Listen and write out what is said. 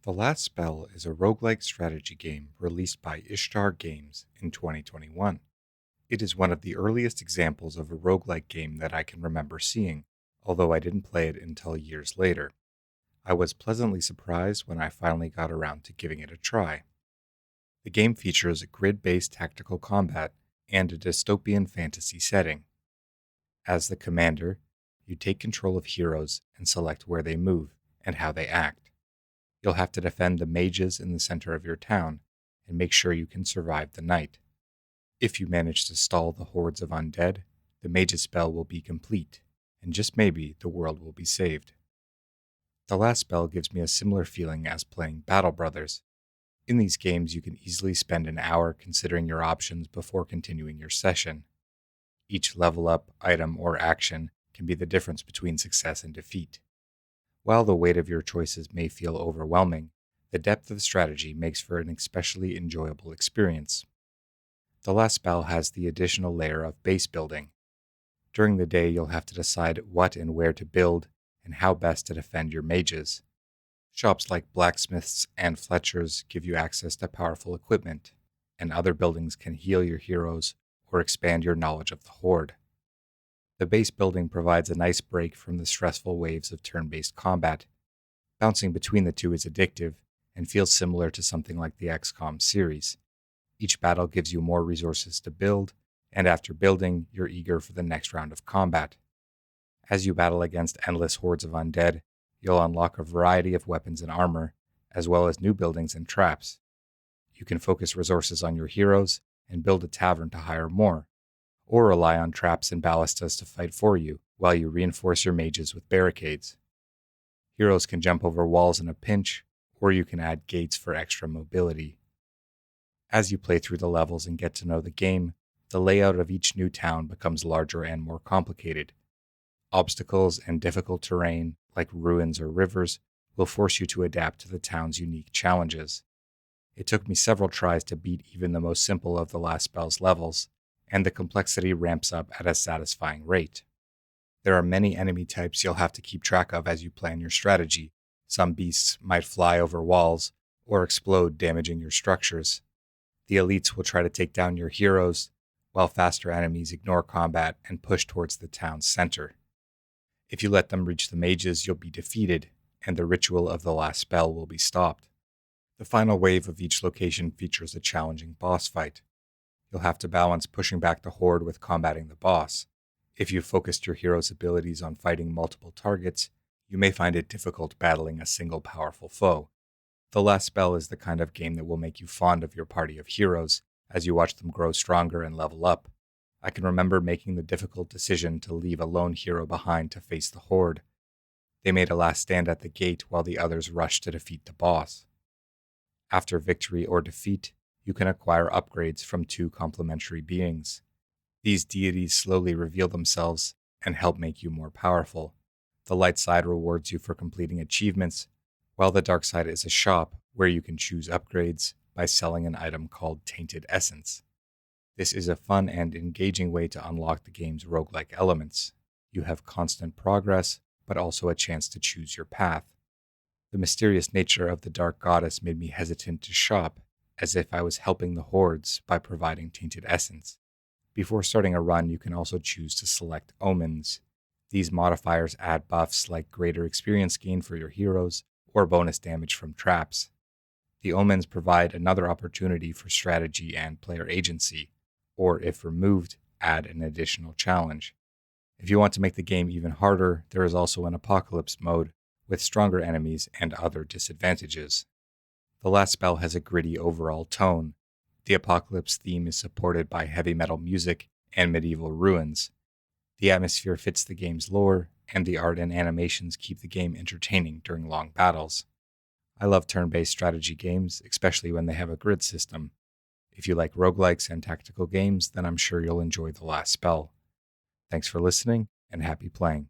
The Last Spell is a roguelike strategy game released by Ishtar Games in 2021. It is one of the earliest examples of a roguelike game that I can remember seeing, although I didn't play it until years later. I was pleasantly surprised when I finally got around to giving it a try. The game features grid-based tactical combat and a dystopian fantasy setting. As the commander, you take control of heroes and select where they move and how they act. You'll have to defend the mages in the center of your town and make sure you can survive the night. If you manage to stall the hordes of undead, the mage's spell will be complete, and just maybe the world will be saved. The Last Spell gives me a similar feeling as playing Battle Brothers. In these games, you can easily spend an hour considering your options before continuing your session. Each level up, item, or action can be the difference between success and defeat. While the weight of your choices may feel overwhelming, the depth of strategy makes for an especially enjoyable experience. The Last Spell has the additional layer of base building. During the day, you'll have to decide what and where to build and how best to defend your mages. Shops like blacksmiths and Fletchers give you access to powerful equipment, and other buildings can heal your heroes or expand your knowledge of the Horde. The base building provides a nice break from the stressful waves of turn-based combat. Bouncing between the two is addictive and feels similar to something like the XCOM series. Each battle gives you more resources to build, and after building, you're eager for the next round of combat. As you battle against endless hordes of undead, you'll unlock a variety of weapons and armor, as well as new buildings and traps. You can focus resources on your heroes and build a tavern to hire more, or rely on traps and ballistas to fight for you while you reinforce your mages with barricades. Heroes can jump over walls in a pinch, or you can add gates for extra mobility. As you play through the levels and get to know the game, the layout of each new town becomes larger and more complicated. Obstacles and difficult terrain, like ruins or rivers, will force you to adapt to the town's unique challenges. It took me several tries to beat even the most simple of the Last Spell's levels, and the complexity ramps up at a satisfying rate. There are many enemy types you'll have to keep track of as you plan your strategy. Some beasts might fly over walls or explode, damaging your structures. The elites will try to take down your heroes, while faster enemies ignore combat and push towards the town's center. If you let them reach the mages, you'll be defeated, and the ritual of the Last Spell will be stopped. The final wave of each location features a challenging boss fight. You'll have to balance pushing back the horde with combating the boss. If you've focused your hero's abilities on fighting multiple targets, you may find it difficult battling a single powerful foe. The Last Spell is the kind of game that will make you fond of your party of heroes as you watch them grow stronger and level up. I can remember making the difficult decision to leave a lone hero behind to face the horde. They made a last stand at the gate while the others rushed to defeat the boss. After victory or defeat, you can acquire upgrades from two complementary beings. These deities slowly reveal themselves and help make you more powerful. The light side rewards you for completing achievements, while the dark side is a shop where you can choose upgrades by selling an item called Tainted Essence. This is a fun and engaging way to unlock the game's roguelike elements. You have constant progress, but also a chance to choose your path. The mysterious nature of the Dark Goddess made me hesitant to shop, as if I was helping the hordes by providing Tainted Essence. Before starting a run, you can also choose to select omens. These modifiers add buffs like greater experience gain for your heroes or bonus damage from traps. The omens provide another opportunity for strategy and player agency, or if removed, add an additional challenge. If you want to make the game even harder, there is also an apocalypse mode with stronger enemies and other disadvantages. The Last Spell has a gritty overall tone. The apocalypse theme is supported by heavy metal music and medieval ruins. The atmosphere fits the game's lore, and the art and animations keep the game entertaining during long battles. I love turn-based strategy games, especially when they have a grid system. If you like roguelikes and tactical games, then I'm sure you'll enjoy The Last Spell. Thanks for listening, and happy playing.